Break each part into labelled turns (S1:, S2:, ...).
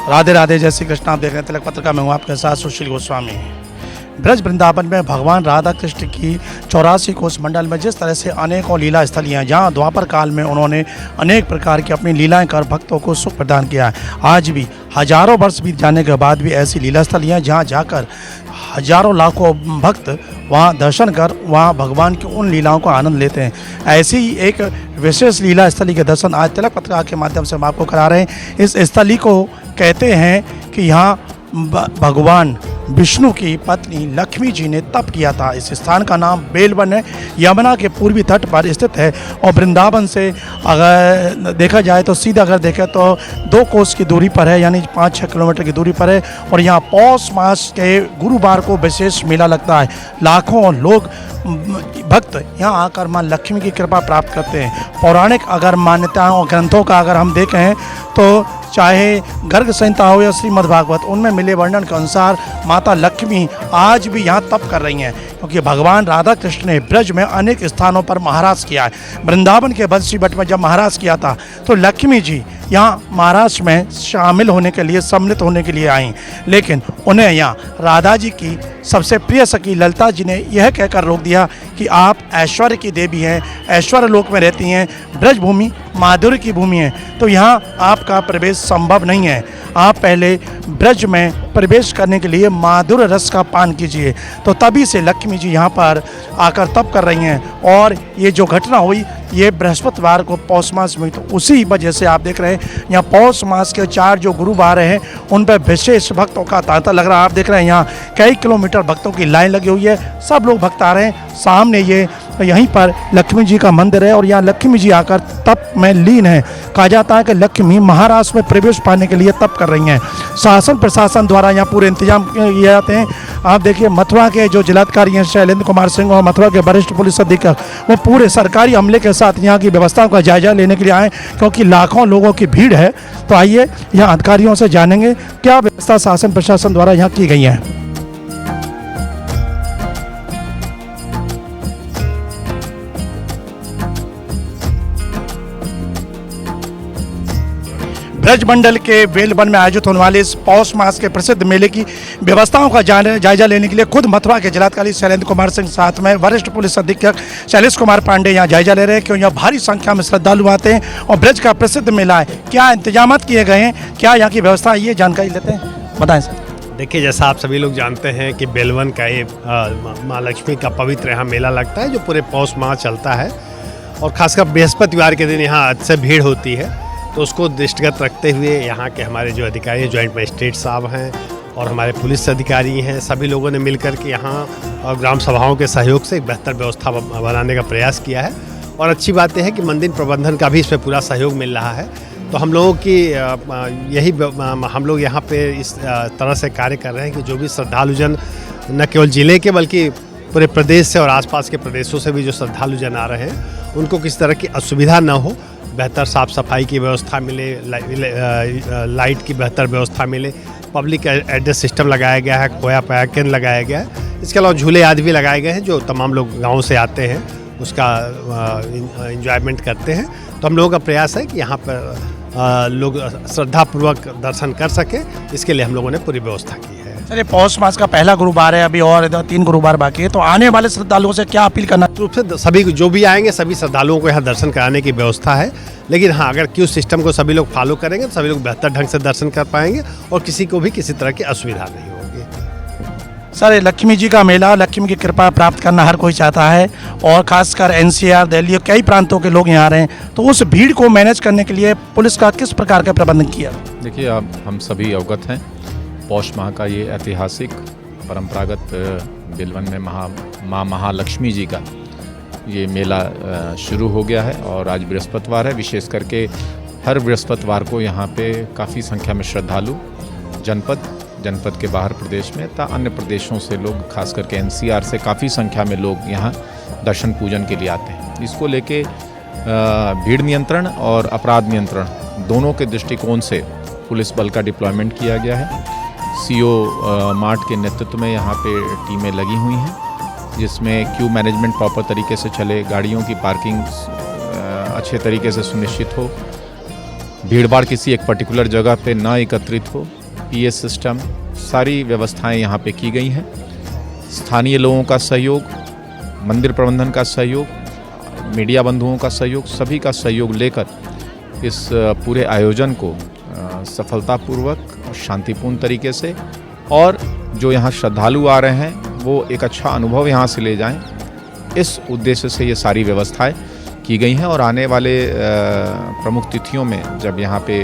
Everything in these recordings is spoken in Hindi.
S1: राधे राधे, जय श्री कृष्ण। आप देख रहे हैं तिलक पत्रिका में हूँ आपके साथ सुशील गोस्वामी। ब्रज वृंदावन में भगवान राधा कृष्ण की 84 कोस मंडल में जिस तरह से अनेकों लीला स्थलियाँ हैं, जहाँ द्वापर काल में उन्होंने अनेक प्रकार की अपनी लीलाएं कर भक्तों को सुख प्रदान किया है, आज भी हजारों वर्ष बीत जाने के बाद भी ऐसी लीला स्थलियाँ जहाँ जाकर हजारों लाखों भक्त वहाँ दर्शन कर वहाँ भगवान की उन लीलाओं को आनंद लेते हैं। ऐसी ही एक विशेष लीला स्थली के दर्शन आज तिलक पत्रिका के माध्यम से हम आपको करा रहे हैं। इस स्थली को कहते हैं कि यहाँ भगवान विष्णु की पत्नी लक्ष्मी जी ने तप किया था। इस स्थान का नाम बेलवन है, यमुना के पूर्वी तट पर स्थित है और वृंदावन से अगर देखा जाए तो सीधा अगर देखें तो 2 कोस की दूरी पर है, यानी 5-6 किलोमीटर की दूरी पर है। और यहाँ पौष मास के गुरुवार को विशेष मेला लगता है। लाखों लोग भक्त यहाँ आकर माँ लक्ष्मी की कृपा प्राप्त करते हैं। पौराणिक अगर मान्यताओं और ग्रंथों का अगर हम देखें तो चाहे गर्ग संहिता हो या श्रीमद् भागवत, उनमें मिले वर्णन के अनुसार माता लक्ष्मी आज भी यहाँ तप कर रही हैं, क्योंकि भगवान राधा कृष्ण ने ब्रज में अनेक स्थानों पर महाराज किया है। वृंदावन के बंसी बट में जब महाराज किया था तो लक्ष्मी जी यहाँ महाराष्ट्र में शामिल होने के लिए, सम्मिलित होने के लिए आई, लेकिन उन्हें यहाँ राधा जी की सबसे प्रिय सखी ललिता जी ने यह कहकर रोक दिया कि आप ऐश्वर्य की देवी हैं, ऐश्वर्य लोक में रहती हैं, ब्रज भूमि माधुर्य की भूमि है, तो यहाँ आपका प्रवेश संभव नहीं है। आप पहले ब्रज में प्रवेश करने के लिए माधुर्य रस का पान कीजिए। तो तभी से लक्ष्मी जी यहाँ पर आकर तप कर रही हैं। और ये जो घटना हुई ये बृहस्पतिवार को पौष मास में, तो उसी वजह से आप देख रहे हैं यहाँ पौष मास के 4 जो गुरुवार हैं उन पर विशेष भक्तों का तांता लग रहा है। आप देख रहे हैं यहाँ कई किलोमीटर भक्तों की लाइन लगी हुई है, सब लोग भक्त आ रहे हैं। सामने ये यहीं पर लक्ष्मी जी का मंदिर है और यहाँ लक्ष्मी जी आकर तप में लीन है। कहा जाता है कि लक्ष्मी महाराष्ट्र में प्रवेश पाने के लिए तप कर रही हैं। शासन प्रशासन द्वारा यहाँ पूरे इंतजाम किए जाते हैं। आप देखिए मथुरा के जो जिलाधिकारी हैं शैलेंद्र कुमार सिंह और मथुरा के वरिष्ठ पुलिस अधीक्षक, वो पूरे सरकारी अमले के साथ यहाँ की व्यवस्थाओं का जायजा लेने के लिए आए, क्योंकि लाखों लोगों की भीड़ है। तो आइए यहाँ अधिकारियों से जानेंगे क्या व्यवस्था शासन प्रशासन द्वारा यहाँ की गई है। ब्रज मंडल के बेलवन में आयोजित होने वाले इस पौष मास के प्रसिद्ध मेले की व्यवस्थाओं का जायजा लेने के लिए खुद मथुरा के जिलाधिकारी शैलेंद्र कुमार सिंह साथ में वरिष्ठ पुलिस अधीक्षक शैलेश कुमार पांडे यहाँ जायजा ले रहे हैं। क्यों यहाँ भारी संख्या में श्रद्धालु आते हैं और ब्रज का प्रसिद्ध मेला है, क्या इंतजाम किए गए हैं, क्या यहाँ की व्यवस्था है, ये जानकारी लेते हैं, बताएं सर।
S2: देखिए, जैसा आप सभी लोग जानते हैं कि बेलवन का ये माँ लक्ष्मी का पवित्र यहाँ मेला लगता है जो पूरे पौष माह चलता है और खासकर बृहस्पतिवार के दिन यहाँ अत्यधिक भीड़ होती है। तो उसको दृष्टिगत रखते हुए यहाँ के हमारे जो अधिकारी हैं, जॉइंट मजिस्ट्रेट साहब हैं और हमारे पुलिस अधिकारी हैं, सभी लोगों ने मिलकर के यहाँ ग्राम सभाओं के सहयोग से एक बेहतर व्यवस्था बनाने का प्रयास किया है। और अच्छी बात है कि मंदिर प्रबंधन का भी इसमें पूरा सहयोग मिल रहा है। तो हम लोगों की हम लोग यहाँ पे इस तरह से कार्य कर रहे हैं कि जो भी श्रद्धालुजन न केवल ज़िले के बल्कि पूरे प्रदेश से और आसपास के प्रदेशों से भी जो श्रद्धालुजन आ रहे हैं उनको किसी तरह की असुविधा न हो, बेहतर साफ़ सफाई की व्यवस्था मिले, लाइट की बेहतर व्यवस्था मिले, पब्लिक एड्रेस सिस्टम लगाया गया है, खोया पैकेन लगाया गया है। इसके अलावा झूले आदि भी लगाए गए हैं जो तमाम लोग गाँव से आते हैं उसका इंजॉयमेंट करते हैं। तो हम लोगों का प्रयास है कि यहाँ पर लोग श्रद्धापूर्वक दर्शन कर सकें, इसके लिए हम लोगों ने पूरी व्यवस्था की है।
S1: सर, ये पौष मास का पहला गुरुवार है, अभी और 3 गुरुवार बाकी है, तो आने वाले श्रद्धालुओं से क्या अपील करना?
S2: रूप से सभी जो भी आएंगे सभी श्रद्धालुओं को यहाँ दर्शन कराने की व्यवस्था है। लेकिन हाँ, अगर क्यू सिस्टम को सभी लोग फॉलो करेंगे तो सभी लोग बेहतर ढंग से दर्शन कर पाएंगे और किसी को भी किसी तरह की असुविधा नहीं होगी।
S1: सर, लक्ष्मी जी का मेला, लक्ष्मी की कृपा प्राप्त करना हर कोई चाहता है और खासकर NCR, दिल्ली, कई प्रांतों के लोग यहाँ आ रहे हैं, तो उस भीड़ को मैनेज करने के लिए पुलिस का किस प्रकार का प्रबंधन किया?
S3: देखिए, अब हम सभी अवगत हैं पौष माह का ये ऐतिहासिक परंपरागत बेलवन में माँ महालक्ष्मी जी का ये मेला शुरू हो गया है और आज बृहस्पतिवार है। विशेष करके हर बृहस्पतिवार को यहाँ पे काफ़ी संख्या में श्रद्धालु जनपद के बाहर प्रदेश में तथा अन्य प्रदेशों से लोग, खास करके NCR से काफ़ी संख्या में लोग यहाँ दर्शन पूजन के लिए आते हैं। इसको लेके भीड़ नियंत्रण और अपराध नियंत्रण दोनों के दृष्टिकोण से पुलिस बल का डिप्लॉयमेंट किया गया है। CO मार्ट के नेतृत्व में यहाँ पे टीमें लगी हुई हैं, जिसमें क्यू मैनेजमेंट प्रॉपर तरीके से चले, गाड़ियों की पार्किंग अच्छे तरीके से सुनिश्चित हो, भीड़ भाड़ किसी एक पर्टिकुलर जगह पे ना एकत्रित हो, पीए सिस्टम, सारी व्यवस्थाएं यहाँ पे की गई हैं। स्थानीय लोगों का सहयोग, मंदिर प्रबंधन का सहयोग, मीडिया बंधुओं का सहयोग, सभी का सहयोग लेकर इस पूरे आयोजन को सफलतापूर्वक और शांतिपूर्ण तरीके से, और जो यहाँ श्रद्धालु आ रहे हैं वो एक अच्छा अनुभव यहाँ से ले जाएं, इस उद्देश्य से ये सारी व्यवस्थाएं की गई हैं। और आने वाले प्रमुख तिथियों में जब यहाँ पे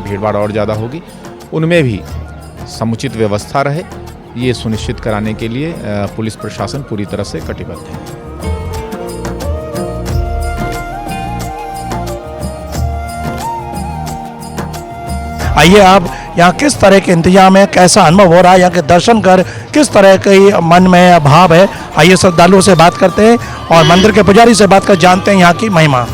S3: भीड़ भाड़ और ज़्यादा होगी, उनमें भी समुचित व्यवस्था रहे, ये सुनिश्चित कराने के लिए पुलिस प्रशासन पूरी तरह से कटिबद्ध है।
S1: आइए आप यहाँ किस तरह के इंतजाम है, कैसा अनुभव हो रहा है, यहाँ के दर्शन कर किस तरह के मन में भाव है, आइए श्रद्धालुओं से बात करते हैं और मंदिर के पुजारी से बात कर जानते हैं यहाँ की महिमा।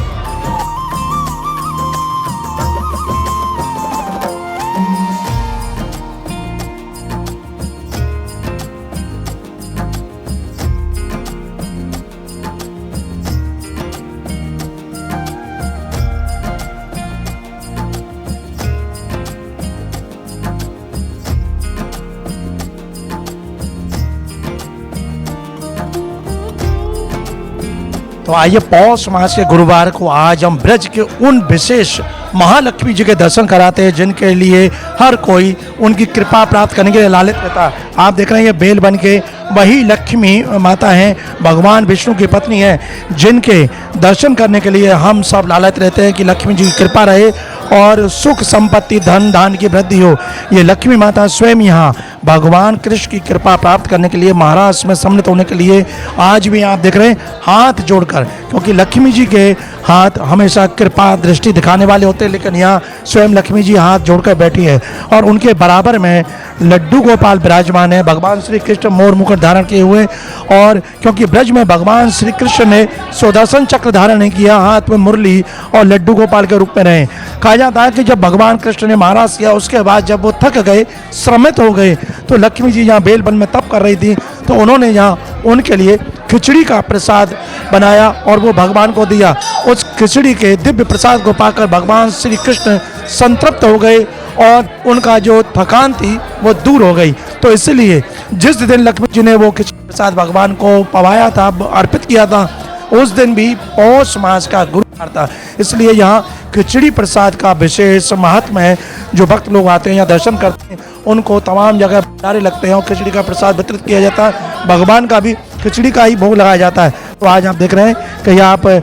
S1: तो आइए पौष मास के गुरुवार को आज हम ब्रज के उन विशेष महालक्ष्मी जी के दर्शन कराते हैं जिनके लिए हर कोई उनकी कृपा प्राप्त करने के लिए लालित रहता है। आप देख रहे हैं ये बेल बन के वही लक्ष्मी माता हैं, भगवान विष्णु की पत्नी है, जिनके दर्शन करने के लिए हम सब लालित रहते हैं कि लक्ष्मी जी की कृपा रहे और सुख संपत्ति धन धान की वृद्धि हो। ये लक्ष्मी माता स्वयं यहाँ भगवान कृष्ण की कृपा प्राप्त करने के लिए महाराष्ट्र में सम्मिलित होने के लिए आज भी आप देख रहे हैं हाथ जोड़कर, क्योंकि लक्ष्मी जी के हाथ हमेशा कृपा दृष्टि दिखाने वाले होते हैं, लेकिन यहाँ स्वयं लक्ष्मी जी हाथ जोड़कर बैठी है और उनके बराबर में लड्डू गोपाल विराजमान है, भगवान श्री कृष्ण मोर मुकुट धारण किए हुए। और क्योंकि ब्रज में भगवान श्री कृष्ण ने सुदर्शन चक्र धारण नहीं किया, हाथ में मुरली और लड्डू गोपाल के रूप में रहे। कहा जाता है कि जब भगवान कृष्ण ने महाराज किया, उसके बाद जब वो थक गए, श्रमित हो गए, तो लक्ष्मी जी यहाँ बेलवन में तप कर रही थी, तो उन्होंने यहाँ उनके लिए खिचड़ी का प्रसाद बनाया और वो भगवान को दिया। उस खिचड़ी के दिव्य प्रसाद को पाकर भगवान श्री कृष्ण संतृप्त हो गए और उनका जो थकान थी वो दूर हो गई। तो इसलिए जिस दिन लक्ष्मी जी ने वो खिचड़ी प्रसाद भगवान को पवाया था, अर्पित किया था, उस दिन भी पौष मास का गुरुवार था, इसलिए यहाँ खिचड़ी प्रसाद का विशेष महत्व है। जो भक्त लोग आते हैं यहाँ दर्शन करते हैं, उनको तमाम जगह भंडारे लगते हैं और खिचड़ी का प्रसाद वितरित किया जाता है, भगवान का भी खिचड़ी का ही भोग लगाया जाता है। तो आज आप देख रहे हैं कि यहाँ पर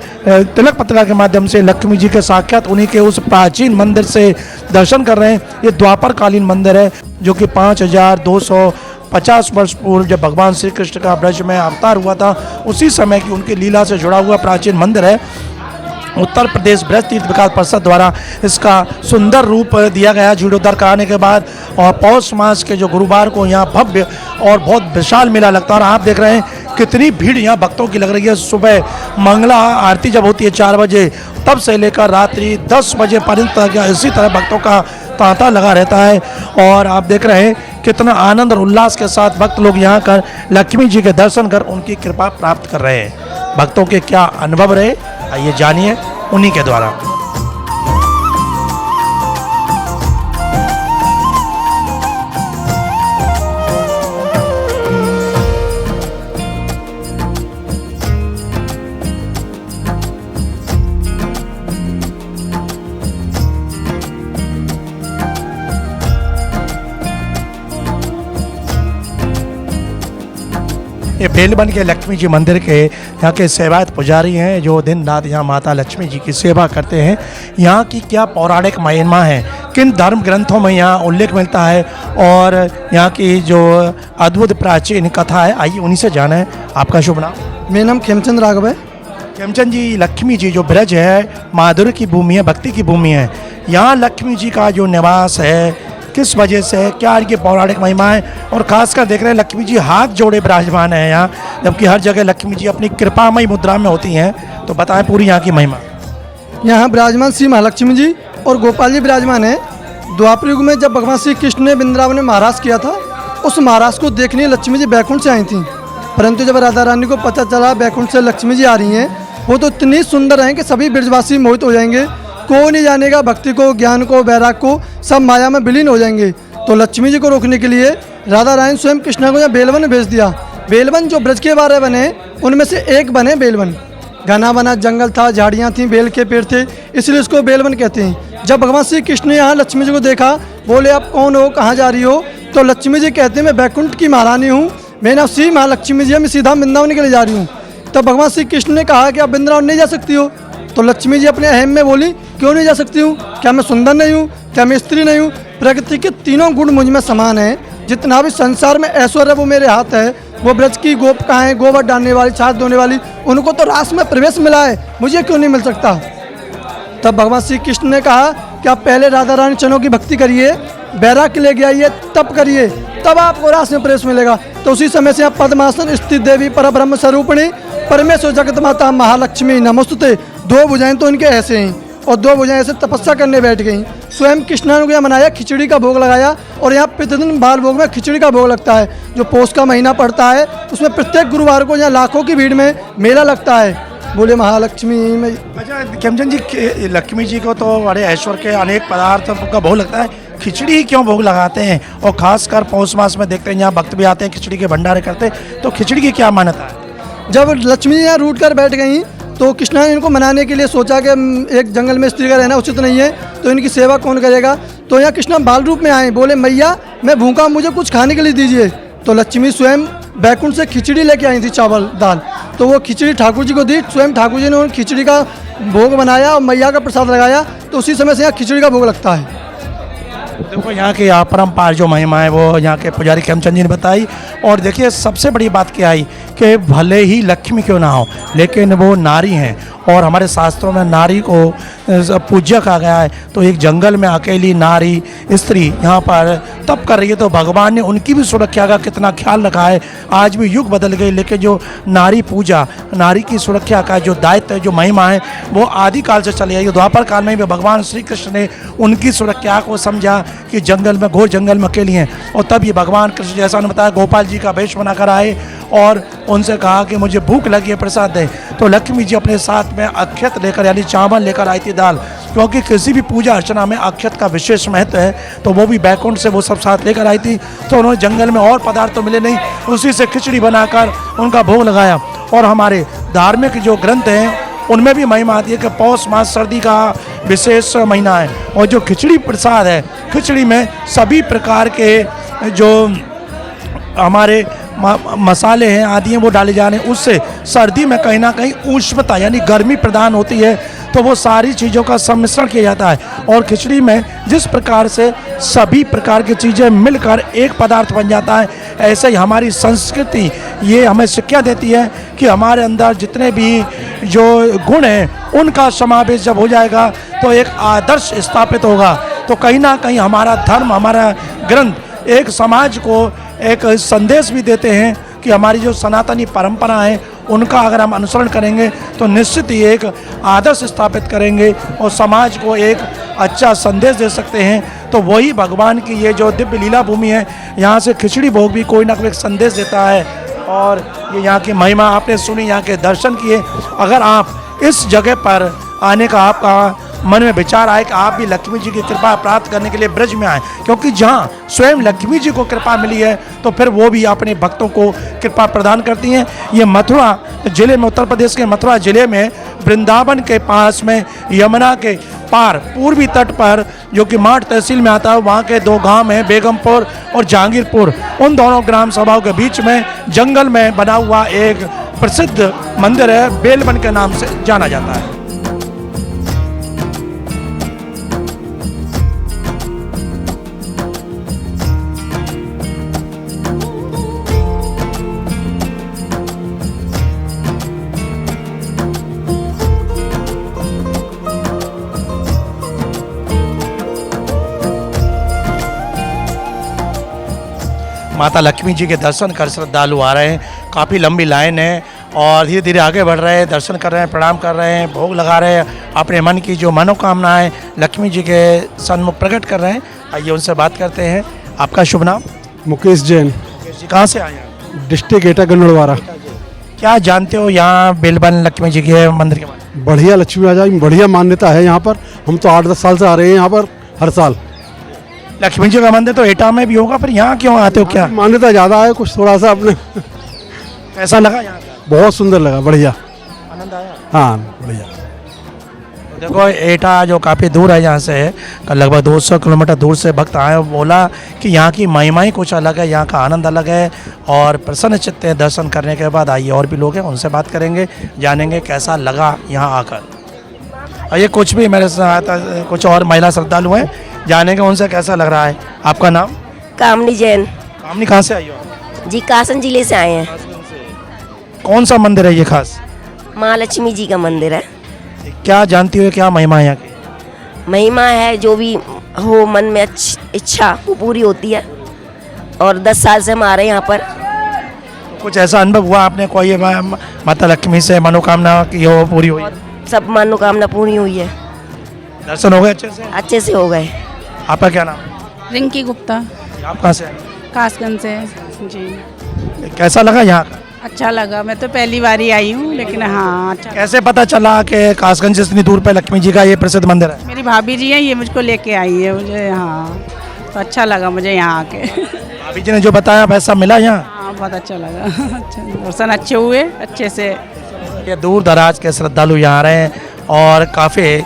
S1: तिलक पत्रिका के माध्यम से लक्ष्मी जी के साक्षात उन्हीं के उस प्राचीन मंदिर से दर्शन कर रहे हैं। ये द्वापर कालीन मंदिर है जो कि 5250 वर्ष पूर्व जब भगवान श्री कृष्ण का ब्रज में अवतार हुआ था, उसी समय की उनकी लीला से जुड़ा हुआ प्राचीन मंदिर है। उत्तर प्रदेश ब्रज तीर्थ विकास परिषद द्वारा इसका सुंदर रूप दिया गया जीर्णोद्धार कराने के बाद, और पौष मास के जो गुरुवार को यहाँ भव्य और बहुत विशाल मेला लगता है। और आप देख रहे हैं कितनी भीड़ यहाँ भक्तों की लग रही है। सुबह मंगला आरती जब होती है 4 बजे, तब से लेकर रात्रि 10 बजे पर्यंत इसी तरह भक्तों का तांता लगा रहता है। और आप देख रहे हैं कितना आनंद और उल्लास के साथ भक्त लोग यहाँ कर लक्ष्मी जी के दर्शन कर उनकी कृपा प्राप्त कर रहे हैं। भक्तों के क्या अनुभव रहे, आइए जानिए उन्हीं के द्वारा। ये बेलवन के लक्ष्मी जी मंदिर के यहाँ के सेवायत पुजारी हैं जो दिन रात यहाँ माता लक्ष्मी जी की सेवा करते हैं। यहाँ की क्या पौराणिक महिमा है, किन धर्म ग्रंथों में यहाँ उल्लेख मिलता है और यहाँ की जो अद्भुत प्राचीन कथा है, आइए उन्हीं से जाना है। आपका शुभ नाम?
S4: मेरा नाम खेमचंद राघव है।
S1: खेमचंद जी, लक्ष्मी जी जो ब्रज है माधुर्य की भूमि है, भक्ति की भूमि है, यहाँ लक्ष्मी जी का जो निवास है किस वजह से है, क्या इनकी पौराणिक महिमा है? और खासकर देख रहे हैं लक्ष्मी जी हाथ जोड़े विराजमान है यहाँ, जबकि हर जगह लक्ष्मी जी अपनी कृपामयी मुद्रा में होती हैं। तो बताएं पूरी यहाँ की महिमा।
S4: यहाँ विराजमान श्री महालक्ष्मी जी और गोपाल जी विराजमान है। द्वापर युग में जब भगवान श्री कृष्ण ने वृंदावन में महाराज किया था, उस महाराज को देखने लक्ष्मी जी बैकुंठ से आई थी, परंतु जब राधा रानी को पता चला बैकुंठ से लक्ष्मी जी आ रही हैं, वो तो इतनी सुंदर हैं कि सभी ब्रजवासी मोहित हो जाएंगे। कोई नहीं जानेगा भक्ति को, ज्ञान को, वैराग को, सब माया में विलीन हो जाएंगे। तो लक्ष्मी जी को रोकने के लिए राधा रानी स्वयं कृष्णा को यहाँ बेलवन भेज दिया। बेलवन जो ब्रज के 12 बने उनमें से एक बने बेलवन। घना बना जंगल था, झाड़ियाँ थीं, बेल के पेड़ थे, इसलिए उसको बेलवन कहते हैं। जब भगवान श्री कृष्ण ने यहाँ लक्ष्मी जी को देखा, बोले आप कौन हो, कहाँ जा रही हो? तो लक्ष्मी जी कहते हैं मैं बैकुंठ की महारानी हूँ, मेरा नाम श्री महालक्ष्मी जी है, मैं सीधा वृंदावन के लिए जा रही हूँ। तब भगवान श्री कृष्ण ने कहा कि आप वृंदावन नहीं जा सकती हो। तो लक्ष्मी जी अपने अहम में बोली क्यों नहीं जा सकती हूँ? क्या मैं सुंदर नहीं हूँ? क्या मैं स्त्री नहीं हूँ? प्रकृति के तीनों गुण मुझ में समान हैं। जितना भी संसार में ऐश्वर्य वो मेरे हाथ है। वो ब्रज की गोपिकाएं, गोबर डालने वाली, छाछ धोने वाली, उनको तो रास में प्रवेश मिला है, मुझे क्यों नहीं मिल सकता? तब भगवान श्री कृष्ण ने कहा कि आप पहले राधा रानी चनों की भक्ति करिए, बैराग लेके आइए, तप करिए, तब आपको रास में प्रवेश मिलेगा। तो उसी समय से आप पद्मासन स्थित देवी परब्रह्म स्वरूपिणी परमेश्वर जगत माता महालक्ष्मी नमोस्तुते, 2 भुजाएं तो इनके ऐसे हैं और 2 भुजाएं ऐसे तपस्या करने बैठ गई। स्वयं कृष्णा ने यहाँ मनाया, खिचड़ी का भोग लगाया और यहाँ प्रतिदिन बाल भोग में खिचड़ी का भोग लगता है। जो पौष का महीना पड़ता है उसमें प्रत्येक गुरुवार को यहाँ लाखों की भीड़ में मेला लगता है। बोले महालक्ष्मी में।
S1: अच्छा खेमचंद जी, लक्ष्मी जी को तो बड़े ऐश्वर्य के अनेक पदार्थों का भोग लगता है, खिचड़ी ही क्यों भोग लगाते हैं? और खासकर पौष मास में देखते हैं यहाँ भक्त भी आते हैं, खिचड़ी के भंडारे करते हैं, तो खिचड़ी की क्या मान्यता है?
S4: जब लक्ष्मी यहाँ रूट कर बैठ गई तो कृष्णा ने इनको मनाने के लिए सोचा कि एक जंगल में स्त्री का रहना उचित नहीं है, तो इनकी सेवा कौन करेगा? तो यहाँ कृष्णा बाल रूप में आए, बोले मैया मैं भूखा, मुझे कुछ खाने के लिए दीजिए। तो लक्ष्मी स्वयं बैकुंठ से खिचड़ी लेके आई थी, चावल दाल, तो वो खिचड़ी ठाकुर जी को दी। स्वयं ठाकुर जी ने उन खिचड़ी का भोग बनाया और मैया का प्रसाद लगाया, तो उसी समय से यहाँ खिचड़ी का भोग लगता है।
S1: देखो यहाँ की अपरंपार जो महिमा है वो यहाँ के पुजारी खेमचंद जी ने बताई। और देखिए सबसे बड़ी बात क्या आई कि भले ही लक्ष्मी क्यों ना हो, लेकिन वो नारी हैं और हमारे शास्त्रों में नारी को पूज्य कहा गया है। तो एक जंगल में अकेली नारी स्त्री यहाँ पर तप कर रही है, तो भगवान ने उनकी भी सुरक्षा का कितना ख्याल रखा है। आज भी युग बदल गए, लेकिन जो नारी पूजा, नारी की सुरक्षा का जो दायित्व है, जो महिमा है, वो आदिकाल से चली आई है। द्वापर काल में भी भगवान श्री कृष्ण ने उनकी सुरक्षा को समझा कि जंगल में, घोर जंगल में अकेली हैं, और तब ये भगवान कृष्ण जैसा उन्होंने बताया गोपाल जी का वेश बनाकर आए और उनसे कहा कि मुझे भूख लगी है, प्रसाद दें। तो लक्ष्मी जी अपने साथ में अक्षत लेकर, यानी चावल लेकर आई थी, दाल, क्योंकि किसी भी पूजा अर्चना में अक्षत का विशेष महत्व है, तो वो भी बैकुंठ से वो सब साथ लेकर आई थी। तो उन्होंने जंगल में और पदार्थ तो मिले नहीं, उसी से खिचड़ी बनाकर उनका भोग लगाया। और हमारे धार्मिक जो ग्रंथ हैं उनमें भी महिमा आती है कि पौष मास सर्दी का विशेष महीना है, और जो खिचड़ी प्रसाद है, खिचड़ी में सभी प्रकार के जो हमारे मसाले हैं आदि हैं वो डाले जा रहे हैं, उससे सर्दी में कहीं ना कहीं उष्णता यानी गर्मी प्रदान होती है। तो वो सारी चीज़ों का सम्मिश्रण किया जाता है, और खिचड़ी में जिस प्रकार से सभी प्रकार की चीज़ें मिलकर एक पदार्थ बन जाता है, ऐसे ही हमारी संस्कृति ये हमें शिक्षा देती है कि हमारे अंदर जितने भी जो गुण हैं उनका समावेश जब हो जाएगा तो एक आदर्श स्थापित होगा। तो कहीं ना कहीं हमारा धर्म, हमारा ग्रंथ एक समाज को एक संदेश भी देते हैं कि हमारी जो सनातनी परंपरा है उनका अगर हम अनुसरण करेंगे तो निश्चित ही एक आदर्श स्थापित करेंगे और समाज को एक अच्छा संदेश दे सकते हैं। तो वही भगवान की ये जो दिव्य लीला भूमि है, यहाँ से खिचड़ी भोग भी कोई ना कोई एक संदेश देता है। और ये यहाँ की महिमा आपने सुनी, यहाँ के दर्शन किए। अगर आप इस जगह पर आने का आपका मन में विचार आए कि आप भी लक्ष्मी जी की कृपा प्राप्त करने के लिए ब्रज में आए, क्योंकि जहाँ स्वयं लक्ष्मी जी को कृपा मिली है तो फिर वो भी अपने भक्तों को कृपा प्रदान करती हैं। ये मथुरा जिले में, उत्तर प्रदेश के मथुरा जिले में वृंदावन के पास में यमुना के पार पूर्वी तट पर, जो कि माठ तहसील में आता है, वहाँ के 2 गांव हैं, बेगमपुर और जहांगीरपुर। उन दोनों ग्राम सभाओं के बीच में जंगल में बना हुआ एक प्रसिद्ध मंदिर है, बेलवन के नाम से जाना जाता है। माता लक्ष्मी जी के दर्शन कर श्रद्धालु आ रहे हैं, काफ़ी लंबी लाइन है और धीरे धीरे आगे बढ़ रहे हैं, दर्शन कर रहे हैं, प्रणाम कर रहे हैं, भोग लगा रहे हैं, अपने मन की जो मनोकामनाएं लक्ष्मी जी के सन्मुख प्रकट कर रहे हैं। आइए उनसे बात करते हैं। आपका शुभ नाम?
S5: मुकेश जैन,
S1: मुकेश जी कहाँ से आए हैं?
S5: डिस्ट्रिक्ट एटा गन्नड़वाड़ा।
S1: क्या जानते हो यहाँ बेलवन लक्ष्मी जी के मंदिर के बारे में?
S5: बढ़िया लक्ष्मी राजा की बढ़िया मान्यता है यहाँ पर। हम तो 8-10 साल से आ रहे हैं यहाँ पर हर साल।
S1: लक्ष्मी जी का मंदिर तो एटा में भी होगा, फिर यहाँ क्यों आते हो क्या?
S5: मान्यता ज़्यादा है कुछ थोड़ा सा अपने।
S1: कैसा लगा यहाँ का?
S5: बहुत सुंदर लगा, बढ़िया।
S1: आनंद आया?
S5: हाँ बढ़िया।
S1: तो देखो एटा जो काफ़ी दूर है यहाँ से, लगभग 200 किलोमीटर दूर से भक्त आए, बोला कि यहाँ की महिमा ही कुछ अलग है, यहाँ का आनंद अलग है और प्रसन्न चित्त हैं दर्शन करने के बाद। आइए और भी लोग हैं, उनसे बात करेंगे, जानेंगे कैसा लगा यहाँ आकर। और ये कुछ भी मेरे साथ कुछ और महिला श्रद्धालु हैं, जानेंगे उनसे कैसा लग रहा है। आपका नाम?
S6: कामनी जैन
S1: कामनी, कहाँ से आई हो?
S6: जी, कासन जिले से आए हैं।
S1: कौन सा मंदिर है ये खास?
S6: महालक्ष्मी जी का मंदिर है।
S1: क्या जानती हो, क्या महिमा है यहाँ की?
S6: महिमा है, जो भी हो मन में इच्छा वो पूरी होती है। और 10 साल से हम आ रहे हैं यहाँ पर।
S1: कुछ ऐसा अनुभव हुआ आपने, कोई माता लक्ष्मी से मनोकामना की हो पूरी हुई?
S6: सब मनोकामना पूरी हुई है,
S1: दर्शन हो गए अच्छे से?
S6: अच्छे से हो गए।
S1: आपका क्या नाम?
S7: रिंकी गुप्ता,
S1: आप कहाँ से आए?
S7: कासगंज से जी।
S1: कैसा लगा यहाँ का?
S7: अच्छा लगा, मैं तो पहली बार ही आई हूँ, लेकिन हाँ अच्छा।
S1: कैसे पता चला कि कासगंज से इतनी दूर पे लक्ष्मी जी का ये प्रसिद्ध मंदिर है?
S7: मेरी भाभी जी हैं, ये मुझको लेके आई है मुझे। हाँ तो अच्छा लगा मुझे यहाँ आके।
S1: भाभी जी ने जो बताया वैसा मिला यहाँ?
S7: हाँ बहुत अच्छा लगा। अच्छा दर्शन अच्छे हुए, अच्छे से।
S1: ये दूर दराज के श्रद्धालु यहाँ आ रहे हैं और काफ़ी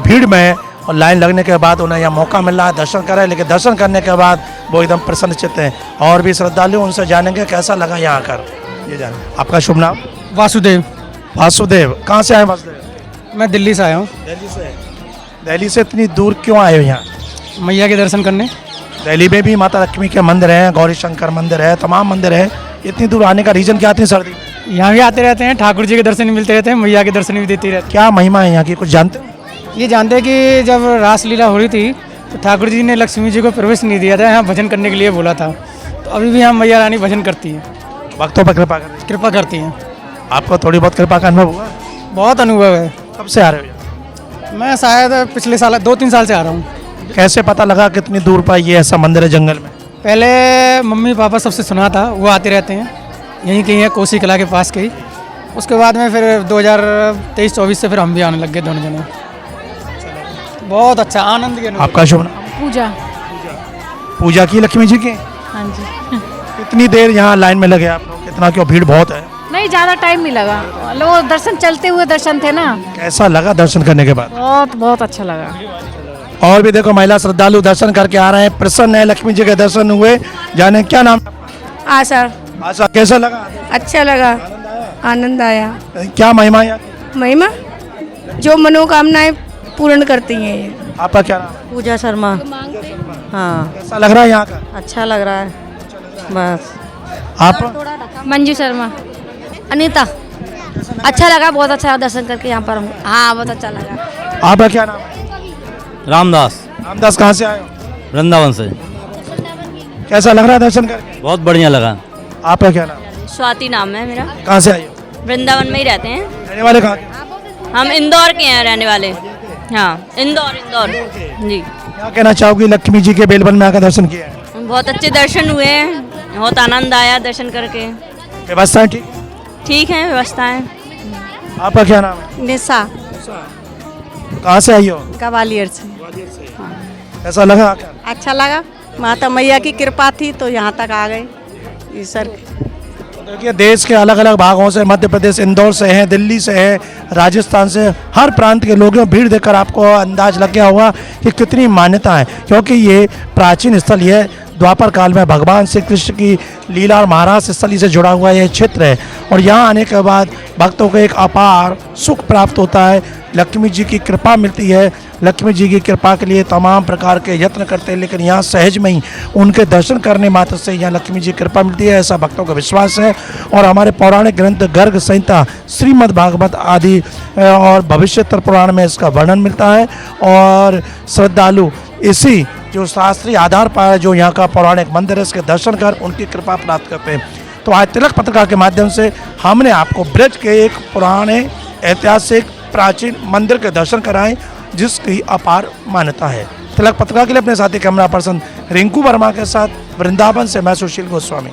S1: भीड़ में और लाइन लगने के बाद उन्हें यह मौका मिल रहा है दर्शन करें, लेकिन दर्शन करने के बाद वो एकदम प्रसन्न चित्त हैं। और भी श्रद्धालु, उनसे जानेंगे कैसा लगा यहाँ आकर। ये जान, आपका शुभ नाम?
S4: वासुदेव।
S1: वासुदेव, कहाँ से आए वासुदेव?
S4: मैं दिल्ली से आया हूँ
S1: दिल्ली से। दिल्ली से इतनी दूर क्यों आए हो यहाँ?
S4: मैया के दर्शन करने।
S1: दिल्ली में भी माता लक्ष्मी के मंदिर हैं, गौरी शंकर मंदिर है, तमाम मंदिर है। इतनी दूर आने का रीज़न क्या थी सर्दी में?
S4: यहाँ भी आते रहते हैं, ठाकुर जी के दर्शन भी मिलते रहते हैं, मैया के दर्शन भी देती रहती
S1: क्या महिमा है यहाँ की, कुछ जानते हो?
S4: है। ये जानते हैं कि जब रासलीला हो रही थी तो ठाकुर जी ने लक्ष्मी जी को प्रवेश नहीं दिया था, यहाँ भजन करने के लिए बोला था। तो अभी भी यहाँ मैया रानी भजन करती है,
S1: भक्तों पर कृपा कर रही है।
S4: कृपा करती हैं।
S1: आपको थोड़ी बहुत कृपा का अनुभव हुआ?
S4: बहुत अनुभव है।
S1: कब से आ रहे हो यहाँ?
S4: मैं शायद पिछले साल 2-3 साल से आ रहा हूँ।
S1: कैसे पता लगा कितनी दूर पर ये ऐसा मंदिर है जंगल में?
S4: पहले मम्मी पापा सबसे सुना था, वो आते रहते हैं, यहीं कहीं है कोसी कला के पास कहीं। उसके बाद में फिर 2023-24 से फिर हम भी आने लग गए दोनों जने। बहुत अच्छा आनंद के अनुभव।
S1: आपका शुभ नाम?
S7: पूजा।
S1: पूजा की लक्ष्मी जी की?
S7: हाँ जी।
S1: कितनी देर यहाँ लाइन में लगे आप लोग, कितना क्यों भीड़ बहुत है?
S8: नहीं, ज़्यादा टाइम नहीं लगा, वो दर्शन चलते हुए दर्शन थे ना।
S1: कैसा लगा दर्शन करने के बाद?
S8: बहुत बहुत अच्छा लगा।
S1: और भी देखो महिला श्रद्धालु दर्शन करके आ रहे हैं, प्रसन्न है, लक्ष्मी जी के दर्शन हुए। जाने क्या नाम?
S8: आशा।
S1: आशा, कैसा लगा?
S8: अच्छा लगा, आनंद आया।
S1: क्या महिमा है?
S8: महिमा जो मनोकामनाएं पूर्ण करती हैं ये।
S1: आपका क्या नाम?
S6: पूजा शर्मा। हाँ,
S1: कैसा लग रहा है यहाँ का?
S6: अच्छा लग रहा है बस।
S1: आप?
S8: मंजू शर्मा। अनीता। अच्छा लगा, बहुत अच्छा दर्शन करके यहाँ पर। हाँ बहुत अच्छा लगा।
S1: आपका क्या नाम है?
S9: रामदास।
S1: रामदास, कहाँ से आए हो?
S9: वृंदावन से।
S1: कैसा लग रहा है दर्शन करके?
S9: बहुत बढ़िया लगा।
S1: आपका क्या नाम?
S10: स्वाति नाम है मेरा।
S1: कहाँ से आई हो?
S10: वृंदावन में ही रहते हैं।
S1: रहने वाले कहाँ के?
S10: हम इंदौर के हैं रहने वाले। हाँ, इंदौर जी।
S1: क्या कहना चाहोगी, लक्ष्मी जी के बेलवन में आकर दर्शन किया है?
S10: बहुत अच्छे दर्शन हुए हैं, बहुत आनंद आया दर्शन करके।
S1: व्यवस्थाएं ठीक?
S10: ठीक है व्यवस्थाएं।
S1: आपका क्या नाम है?
S7: निशा।
S1: कहाँ से आई हो?
S7: ग्वालियर से।
S1: कैसा लगा आकर?
S7: अच्छा लगा, माता मैया की कृपा थी तो यहाँ तक आ गए। ईश्वर
S1: देखिए, देश के अलग अलग भागों से, मध्य प्रदेश इंदौर से हैं, दिल्ली से हैं, राजस्थान से, हर प्रांत के लोगों भीड़ देखकर आपको अंदाज लग गया होगा कि कितनी मान्यता है, क्योंकि ये प्राचीन स्थल ये द्वापर काल में भगवान श्री कृष्ण की लीला और महाराज स्थली से जुड़ा हुआ यह क्षेत्र है। और यहाँ आने के बाद भक्तों को एक अपार सुख प्राप्त होता है, लक्ष्मी जी की कृपा मिलती है। लक्ष्मी जी की कृपा के लिए तमाम प्रकार के यत्न करते हैं, लेकिन यहाँ सहज में ही उनके दर्शन करने मात्र से यहाँ लक्ष्मी जी की कृपा मिलती है, ऐसा भक्तों का विश्वास है। और हमारे पौराणिक ग्रंथ गर्ग संहिता, श्रीमद् भागवत आदि और भविष्योत्तर पुराण में इसका वर्णन मिलता है। और श्रद्धालु इसी जो शास्त्रीय आधार पर जो यहाँ का पौराणिक मंदिर है, इसके दर्शन कर उनकी कृपा प्राप्त करते हैं। तो आज तिलक पत्रिका के माध्यम से हमने आपको ब्रज के एक पुराने ऐतिहासिक प्राचीन मंदिर के दर्शन कराएं जिसकी अपार मान्यता है। तिलक पत्रिका के लिए अपने साथी कैमरा पर्सन रिंकू वर्मा के साथ वृंदावन से मैं सुशील गोस्वामी।